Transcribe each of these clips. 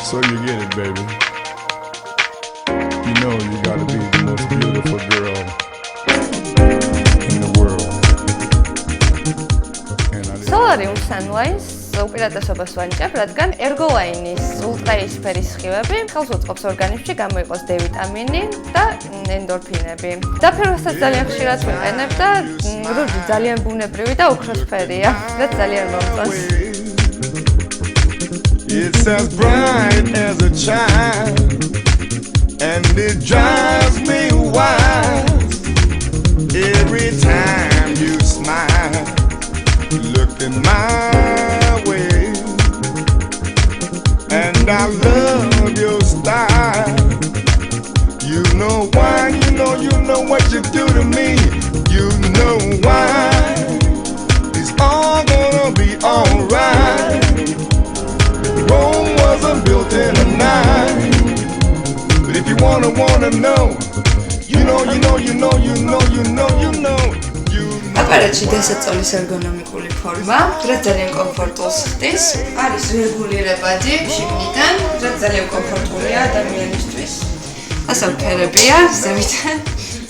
So you get it, baby. You know you gotta be the most beautiful girl in the world. Solarium Sunwise უპირატესობას ვანიჭებ, რადგან ერგოლაინის ულტრაისფერის სხივები ხელს უწყობს ორგანიზმში გამოიყოს D ვიტამინი და ენდორფინები. დაფერვასაც ძალიან ხშირად ვიყენებ და რუჯი ძალიან ბუნებრივი და უქროსფერია, რაც ძალიან მომწონს. It's as bright as a child and it drives me wild every time you smile. Look in my way, and I love your style. You know why, you know what you do to me. You know why. It's all gonna be alright. Rome wasn't built in a night. But if you wanna know, you know. აპარატში დასაწოლის ერგონომიკული ფორმა, რაც ძალიან კომფორტულს ხდის, არის რეგულირებადი შიგნიდან, რაც ძალიან კომფორტულია ადამიანისთვის. ასეულ ფერებია, ზემიდან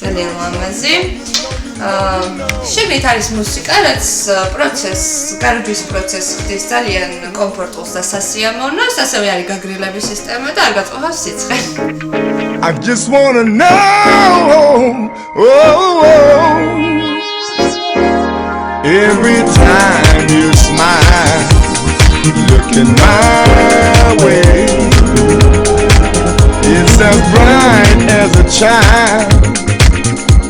ძალიან ლამაზი. შიგნით არის მუსიკა, რაც გარბის პროცესს ხდის ძალიან კომფორტულს და სასიამოვნოს, ასევე არის გაგრილების სისტემა და არ გაწუხავს სიცხე. I just wanna know. Every time you smile, looking my way, it's as bright as a child,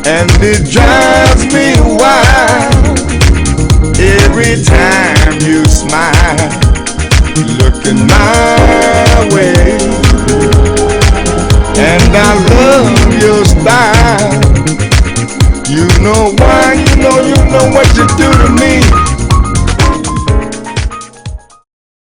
and it drives me wild. Every time you smile, looking my way, and I love your style. You know why, you know